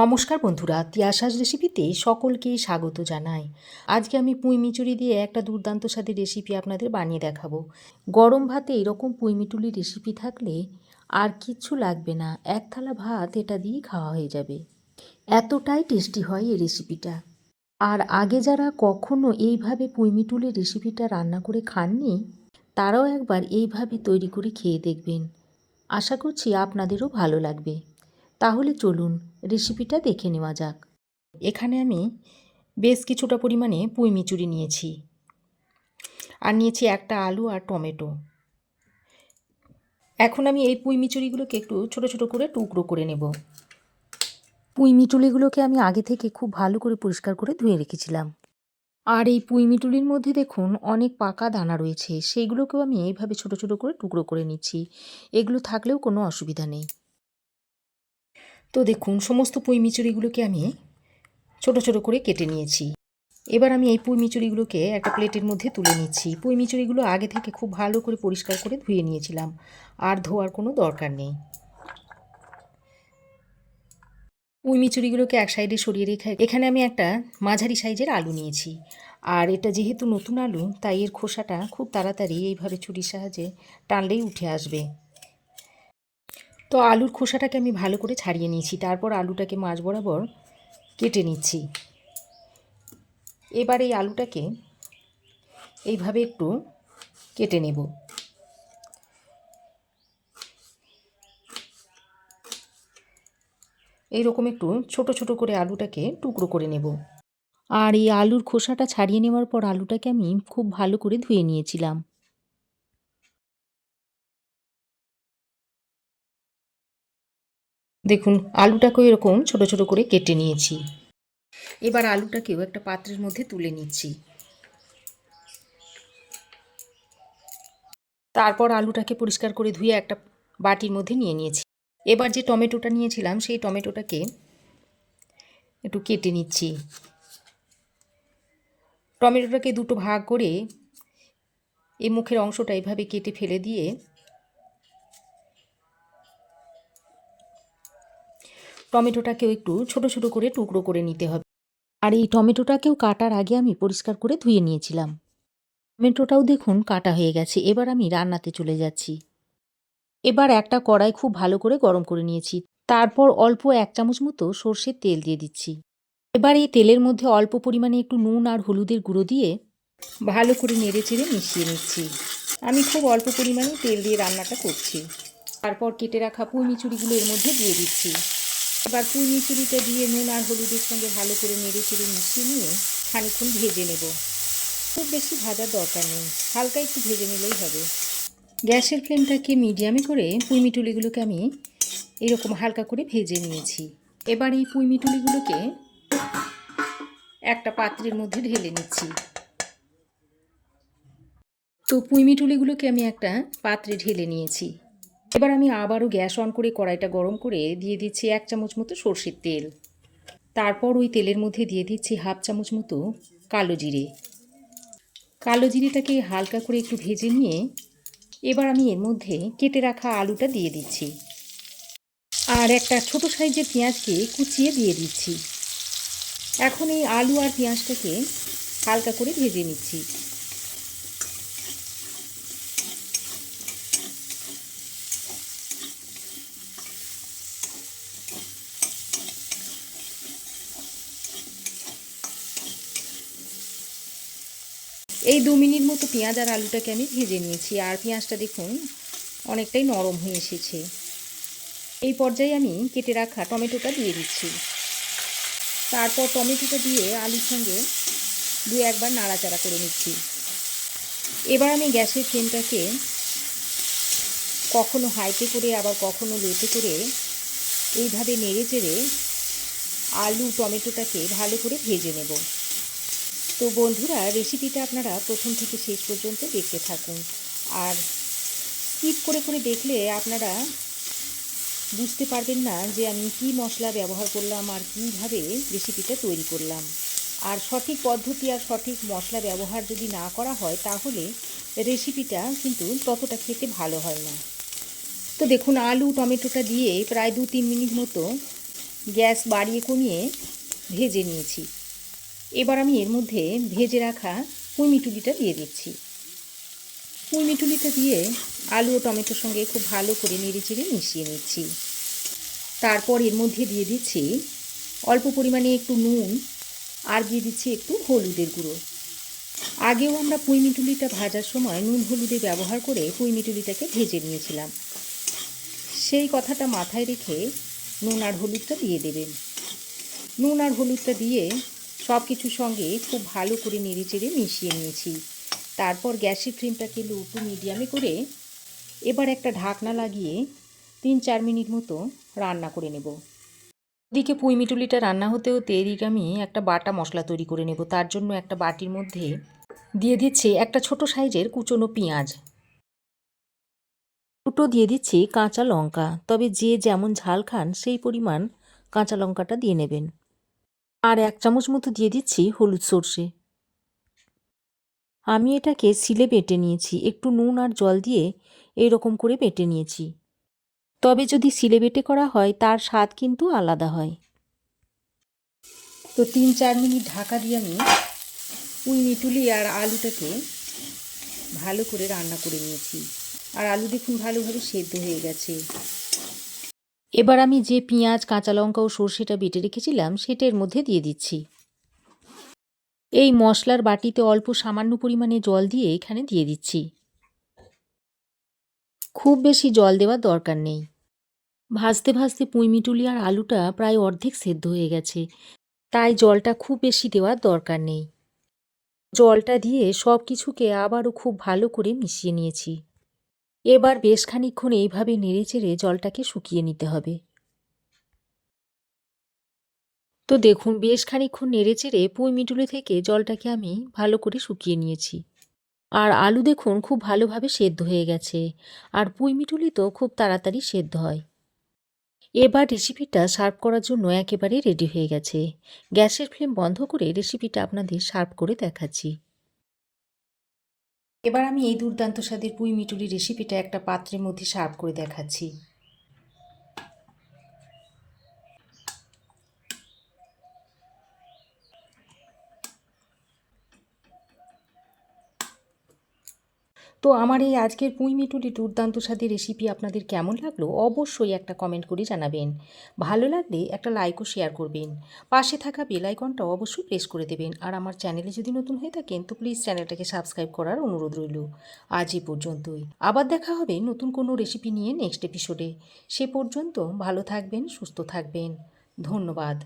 নমস্কার বন্ধুরা, তিয়াশাস রেসিপিতে সকলকে স্বাগত জানাই। আজকে আমি পুঁই মিচুরি দিয়ে একটা দুর্দান্ত স্বাদের রেসিপি আপনাদের বানিয়ে দেখাবো। গরম ভাতে এরকম পুঁই মিটুলির রেসিপি থাকলে আর কিচ্ছু লাগবে না, এক থালা ভাত এটা দিয়েই খাওয়া হয়ে যাবে। এতটাই টেস্টি হয় এই রেসিপিটা। আর আগে যারা কখনো এইভাবে পুঁই মিটুলির রেসিপিটা রান্না করে খাননি, তারাও একবার এইভাবে তৈরি করে খেয়ে দেখবেন। আশা করছি আপনাদেরও ভালো লাগবে। তাহলে চলুন রেসিপিটা দেখে নেওয়া যাক। এখানে আমি বেশ কিছুটা পরিমাণে পুঁই মিচুরি নিয়েছি, আর নিয়েছি একটা আলু আর টমেটো। এখন আমি এই পুঁই মিচুরিগুলোকে একটু ছোট ছোট করে টুকরো করে নেব। পুঁই মিটুলিগুলোকে আমি আগে থেকে খুব ভালো করে পরিষ্কার করে ধুয়ে রেখেছিলাম। আর এই পুঁই মিটুলির মধ্যে দেখুন অনেক পাকা দানা রয়েছে, সেইগুলোকেও আমি এইভাবে ছোট ছোট করে টুকরো করে নিচ্ছি। এগুলো থাকলেও কোনো অসুবিধা নেই। তো দেখুন সমস্ত পুঁই মিচুরিগুলোকে আমি ছোট ছোট করে কেটে নিয়েছি। এবার আমি এই পুঁই মিচুরিগুলোকে একটা প্লেটের মধ্যে তুলে নিচ্ছি। পুঁই মিচুরিগুলো আগে থেকে খুব ভালো করে পরিষ্কার করে ধুয়ে নিয়েছিলাম, আর ধোয়ার কোনো দরকার নেই। পুঁই মিচুরিগুলোকে এক সাইডে সরিয়ে রেখে এখানে আমি একটা মাঝারি সাইজের আলু নিয়েছি। আর এটা যেহেতু নতুন আলু, তাই এর খোসাটা খুব তাড়াতাড়ি এইভাবে ছুরির সাহায্যে টানলেই উঠে আসবে। তো আলুর খোসাটাকে আমি ভালো করে ছাড়িয়ে নিয়েছি, তারপর আলুটাকে মাঝ বরাবর কেটে নিচ্ছি। এবার এই আলুটাকে এইভাবে একটু কেটে নেব। এইরকম একটু ছোট ছোট করে আলুটাকে টুকরো করে নেব। আর এই আলুর খোসাটা ছাড়িয়ে নেওয়ার পর আলুটাকে আমি খুব ভালো করে ধুয়ে নিয়েছিলাম। দেখুন আলুটাকেও এরকম ছোট ছোট করে কেটে নিয়েছি। এবার আলুটাকেও একটা পাত্রের মধ্যে তুলে নিচ্ছি। তারপর আলুটাকে পরিষ্কার করে ধুয়ে একটা বাটির মধ্যে নিয়ে নিয়েছি। এবার যে টমেটোটা নিয়েছিলাম সেই টমেটোটাকে একটু কেটে নিচ্ছি। টমেটোটাকে দুটো ভাগ করে এই মুখের অংশটা এইভাবে কেটে ফেলে দিয়ে টমেটোটাকেও একটু ছোট ছোট করে টুকরো করে নিতে হবে। আর এই টমেটোটাকেও কাটার আগে আমি পরিষ্কার করে ধুয়ে নিয়েছিলাম। টমেটোটাও দেখুন কাটা হয়ে গেছে। এবার আমি রান্নাতে চলে যাচ্ছি। এবার একটা কড়াই খুব ভালো করে গরম করে নিয়েছি। তারপর অল্প 1 চামচ মতো সর্ষের তেল দিয়ে দিচ্ছি। এবার এই তেলের মধ্যে অল্প পরিমাণে একটু নুন আর হলুদের গুঁড়ো দিয়ে ভালো করে নেড়েচেড়ে মিশিয়ে নিচ্ছি। আমি খুব অল্প পরিমাণে তেল দিয়ে রান্নাটা করছি। তারপর কেটে রাখা পুঁই মিচুরিগুলো এর মধ্যে দিয়ে দিচ্ছি। এবার পুঁই মিচুরিটা দিয়ে নুন আর হলুদের সঙ্গে ভালো করে নেড়েচেড়ে মিশিয়ে নিয়ে খানিকক্ষণ ভেজে নেব। খুব বেশি ভাজার দরকার নেই, হালকা একটু ভেজে নিলেই হবে। গ্যাসের ফ্লেমটাকে মিডিয়ামে করে পুঁই মিটুলিগুলোকে আমি এরকম হালকা করে ভেজে নিয়েছি। এবার এই পুঁই মিটুলিগুলোকে একটা পাত্রের মধ্যে ঢেলে নিচ্ছি। তো পুঁই মিটুলিগুলোকে আমি একটা পাত্রে ঢেলে নিয়েছি। এবার আমি আবারও গ্যাস অন করে কড়াইটা গরম করে দিয়ে দিচ্ছি 1 চামচ মতো সর্ষের তেল। তারপর ওই তেলের মধ্যে দিয়ে দিচ্ছি 1/2 চামচ মতো কালো জিরে। কালো জিরেটাকে হালকা করে একটু ভেজে নিয়ে এবার আমি এর মধ্যে কেটে রাখা আলুটা দিয়ে দিচ্ছি। আর একটা ছোট সাইজের পেঁয়াজকে কুচিয়ে দিয়ে দিচ্ছি। এখন এই আলু আর পেঁয়াজটাকে হালকা করে ভেজে নিচ্ছি। এই 2 মিনিট মতো পেঁয়াজ আর আলুটাকে আমি ভেজে নিয়েছি। আর পেঁয়াজটা দেখুন অনেকটাই নরম হয়ে এসেছে। এই পর্যায়ে আমি কেটে রাখা টমেটোটা দিয়ে দিচ্ছি। তারপর টমেটোটা দিয়ে আলুর সঙ্গে 2-1 বার নাড়াচাড়া করে নিচ্ছি। এবার আমি গ্যাসের ফ্লেমটাকে কখনো হাইতে করে আবার কখনো লোতে করে এইভাবে নেড়েচেড়ে আলু টমেটোটাকে ভালো করে ভেজে নেব। তো বন্ধুরা রেসিপিটা আপনারা প্রথম থেকে শেষ পর্যন্ত দেখতে থাকুন। আর স্কিপ করে করে দেখলে আপনারা বুঝতে পারবেন না যে আমি কী মশলা ব্যবহার করলাম আর কীভাবে রেসিপিটা তৈরি করলাম। আর সঠিক পদ্ধতি আর সঠিক মশলা ব্যবহার যদি না করা হয় তাহলে রেসিপিটা কিন্তু ততটা খেতে ভালো হয় না। তো দেখুন আলু টমেটোটা দিয়ে প্রায় 2-3 মিনিট মতো গ্যাস বাড়িয়ে কমিয়ে ভেজে নিয়েছি। এবার আমি এর মধ্যে ভেজে রাখা পুঁইমিটুলিটা দিয়ে দিচ্ছি। পুঁইমিটুলিটা দিয়ে আলু ও টমেটোর সঙ্গে খুব ভালো করে নেড়েচেড়ে মিশিয়ে নিচ্ছি। তারপর এর মধ্যে দিয়ে দিচ্ছি অল্প পরিমাণে একটু নুন আর দিয়ে দিচ্ছি একটু হলুদের গুঁড়ো। আগেও আমরা পুঁইমিটুলিটা ভাজার সময় নুন হলুদের ব্যবহার করে পুঁইমিটুলিটাকে ভেজে নিয়েছিলাম। সেই কথাটা মাথায় রেখে নুন আর হলুদটা দিয়ে দেবেন। নুন আর হলুদটা দিয়ে সব কিছুর সঙ্গে খুব ভালো করে নেড়েচেড়ে মিশিয়ে নিয়েছি। তারপর গ্যাসের ফ্লেমটাকে লো টু মিডিয়ামে করে এবার একটা ঢাকনা লাগিয়ে 3-4 মিনিট মতো রান্না করে নেব। ওদিকে পুঁইমিটুলিটা রান্না হতে হতে এদিকে আমি একটা বাটা মশলা তৈরি করে নেব। তার জন্য একটা বাটির মধ্যে দিয়ে দিচ্ছি একটা ছোট সাইজের কুচনো পেঁয়াজ, দুটো দিয়ে দিচ্ছি কাঁচা লঙ্কা, তবে যে যেমন ঝাল খান সেই পরিমাণ কাঁচা লঙ্কাটা দিয়ে নেবেন। আর 1 চামচ মতো দিয়ে দিচ্ছি হলুদ সর্ষে। আমি এটাকে শিলে বেটে নিয়েছি, একটু নুন আর জল দিয়ে এইরকম করে বেটে নিয়েছি। তবে যদি শিলে বেটে করা হয় তার স্বাদ কিন্তু আলাদা হয়। তো 3-4 মিনিট ঢাকা দিয়ে আমি পুঁইমিটুলি আর আলুটাকে ভালো করে রান্না করে নিয়েছি। আর আলু দেখুন ভালোভাবে সেদ্ধ হয়ে গেছে। এবার আমি যে পেঁয়াজ, কাঁচা লঙ্কা ও সর্ষেটা বেটে রেখেছিলাম সেটা এর মধ্যে দিয়ে দিচ্ছি। এই মশলার বাটিতে অল্প সামান্য পরিমাণে জল দিয়ে এখানে দিয়ে দিচ্ছি। খুব বেশি জল দেওয়ার দরকার নেই। ভাজতে ভাজতে পুঁইমিটুলি আর আলুটা প্রায় অর্ধেক সেদ্ধ হয়ে গেছে, তাই জলটা খুব বেশি দেওয়ার দরকার নেই। জলটা দিয়ে সব কিছুকে আবারও খুব ভালো করে মিশিয়ে নিয়েছি। এবার বেশ খানিকক্ষণ এইভাবে নেড়েচেড়ে জলটাকে শুকিয়ে নিতে হবে। তো দেখুন বেশ খানিকক্ষণ নেড়েচেড়ে পুঁইমিটুলি থেকে জলটাকে আমি ভালো করে শুকিয়ে নিয়েছি। আর আলু দেখুন খুব ভালোভাবে সেদ্ধ হয়ে গেছে, আর পুঁইমিটুলি তো খুব তাড়াতাড়ি সেদ্ধ হয়। এবার রেসিপিটা সার্ভ করার জন্য একেবারে রেডি হয়ে গেছে। গ্যাসের ফ্লেম বন্ধ করে রেসিপিটা আপনাদের সার্ভ করে দেখাচ্ছি। এবার আমি এই দুর্দান্ত স্বাদের পুঁইমিটুলি রেসিপিটা একটা পাত্রের মধ্যে সার্ভ করে দেখাচ্ছি। তো আমার এই আজকের পুঁইমিটুলি দুর্দান্ত স্বাদের রেসিপি আপনাদের কেমন লাগলো অবশ্যই একটা কমেন্ট করে জানাবেন। ভালো লাগলে একটা লাইক ও শেয়ার করবেন। পাশে থাকা বেল আইকনটা অবশ্যই প্রেস করে দেবেন। আর আমার চ্যানেলে যদি নতুন হয়ে থাকেন তো প্লিজ চ্যানেলটাকে সাবস্ক্রাইব করার অনুরোধ রইল। আজ এই পর্যন্তই। আবার দেখা হবে নতুন কোনো রেসিপি নিয়ে নেক্সট এপিসোডে। সে পর্যন্ত ভালো থাকবেন, সুস্থ থাকবেন। ধন্যবাদ।